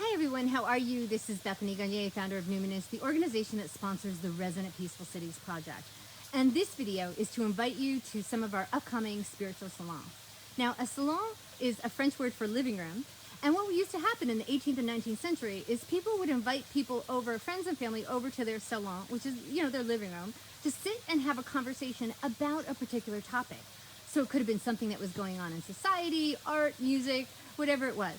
Hi everyone, how are you? This is Bethany Gagne, founder of Numinous, the organization that sponsors the Resonant Peaceful Cities project. And this video is to invite you to some of our upcoming spiritual salons. Now, a salon is a French word for living room. And what used to happen in the 18th and 19th century is people would invite people over, friends and family, over to their salon, which is, their living room, to sit and have a conversation about a particular topic. So it could have been something that was going on in society, art, music, whatever it was.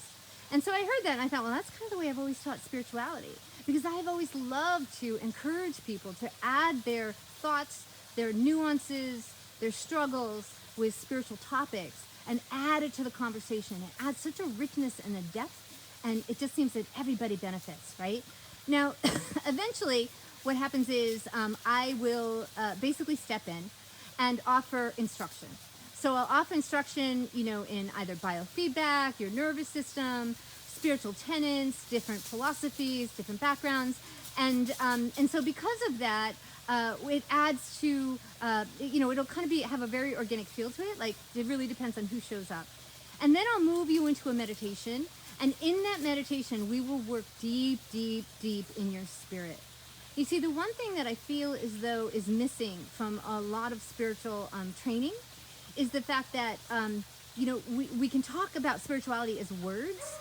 And so I heard that and I thought, well, that's kind of the way I've always taught spirituality, because I've always loved to encourage people to add their thoughts, their nuances, their struggles with spiritual topics and add it to the conversation. It adds such a richness and a depth, and it just seems that everybody benefits, right? Now, eventually what happens is I will basically step in and offer instruction. So I'll offer instruction, in either biofeedback, your nervous system, spiritual tenets, different philosophies, different backgrounds. And so because of that, it adds to, it'll kind of have a very organic feel to it. Like, it really depends on who shows up. And then I'll move you into a meditation. And in that meditation, we will work deep, deep, deep in your spirit. You see, the one thing that I feel as though is missing from a lot of spiritual training is the fact that, we can talk about spirituality as words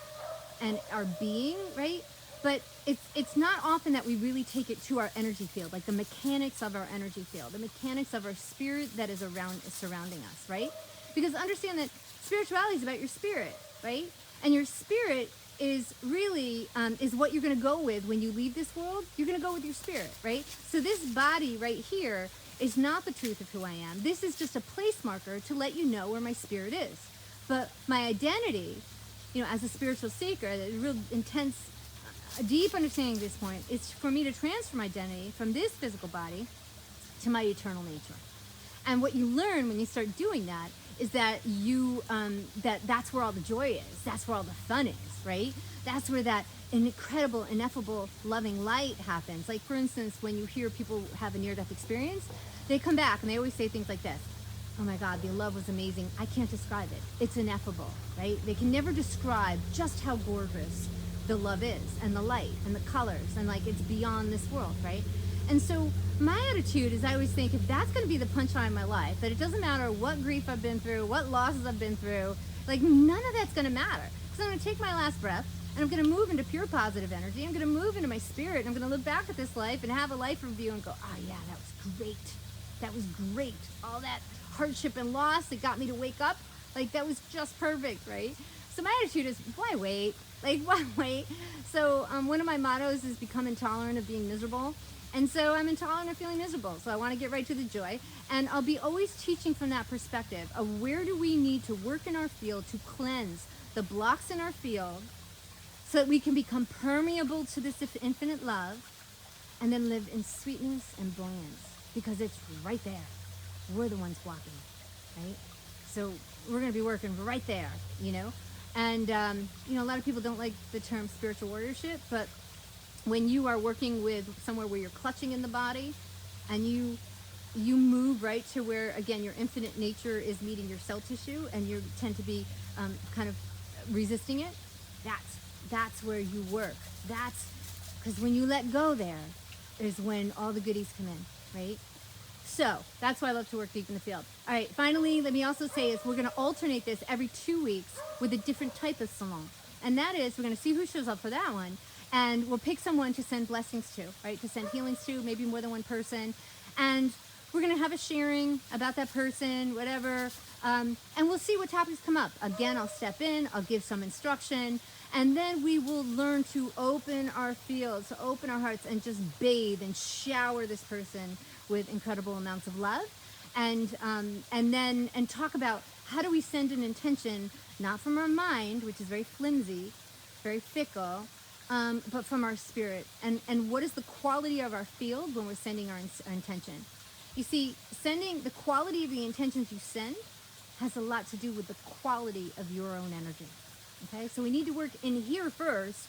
and our being, right? But it's not often that we really take it to our energy field, like the mechanics of our energy field, the mechanics of our spirit that is surrounding us, right? Because understand that spirituality is about your spirit, right? And your spirit is really, is what you're going to go with when you leave this world. You're going to go with your spirit, right? So this body right here is not the truth of who I am. This is just a place marker to let you know where my spirit is. But my identity, as a spiritual seeker, a real intense, deep understanding at this point, is for me to transfer my identity from this physical body to my eternal nature. And what you learn when you start doing that is that that's where all the joy is. That's where all the fun is, right? That's where that incredible, ineffable, loving light happens. Like, for instance, when you hear people have a near-death experience, they come back and they always say things like this: oh my God, the love was amazing. I can't describe it. It's ineffable, right? They can never describe just how gorgeous the love is, and the light, and the colors, and like, it's beyond this world, right? And so my attitude is, I always think, if that's going to be the punchline of my life, that it doesn't matter what grief I've been through, what losses I've been through, like, none of that's going to matter. Because I'm going to take my last breath, and I'm going to move into pure positive energy. I'm going to move into my spirit, and I'm going to look back at this life and have a life review and go, oh yeah, that was great. That was great. All that hardship and loss that got me to wake up, like, that was just perfect, right? So my attitude is, why wait? Like, why wait? So one of my mottos is become intolerant of being miserable. And so I'm intolerant of feeling miserable. So I want to get right to the joy. And I'll be always teaching from that perspective of where do we need to work in our field to cleanse the blocks in our field so that we can become permeable to this infinite love and then live in sweetness and buoyance, because it's right there. We're the ones walking, right? So we're going to be working right there, And, a lot of people don't like the term spiritual warriorship, but when you are working with somewhere where you're clutching in the body and you move right to where, again, your infinite nature is meeting your cell tissue, and you tend to be kind of resisting it, that's where you work. That's because when you let go, there is when all the goodies come in, right? So that's why I love to work deep in the field. All right, finally, let me also say is we're going to alternate this every 2 weeks with a different type of salon. And that is, we're going to see who shows up for that one. And we'll pick someone to send blessings to, right? To send healings to, maybe more than one person. And we're going to have a sharing about that person, whatever. And we'll see what topics come up. Again, I'll step in, I'll give some instruction. And then we will learn to open our fields, to open our hearts, and just bathe and shower this person with incredible amounts of love. And talk about how do we send an intention, not from our mind, which is very flimsy, very fickle, but from our spirit. And what is the quality of our field when we're sending our intention? You see, sending the quality of the intentions you send has a lot to do with the quality of your own energy. Okay, so we need to work in here first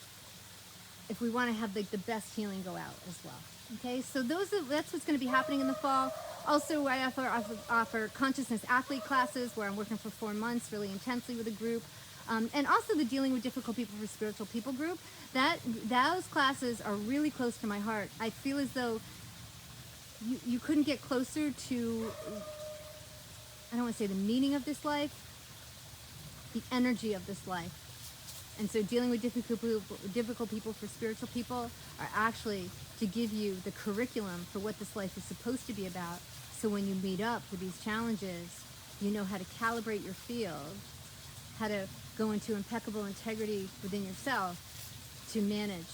if we want to have the best healing go out as well. Okay, so that's what's going to be happening in the fall. Also, I offer consciousness athlete classes where I'm working for 4 months really intensely with a group. And also the Dealing with Difficult People for Spiritual People group. Those classes are really close to my heart. I feel as though you couldn't get closer to, I don't want to say the meaning of this life, the energy of this life. And so Dealing with Difficult People for Spiritual People are actually to give you the curriculum for what this life is supposed to be about. So when you meet up with these challenges, you know how to calibrate your field, how to go into impeccable integrity within yourself to manage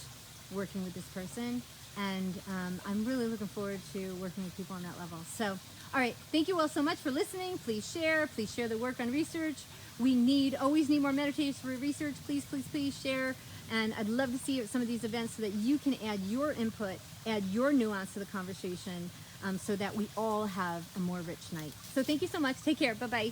working with this person. And I'm really looking forward to working with people on that level. So, all right, thank you all so much for listening. Please share the work on research. We always need more meditators for research. Please, please, please share. And I'd love to see you at some of these events so that you can add your input, add your nuance to the conversation, so that we all have a more rich night. So thank you so much. Take care. Bye-bye.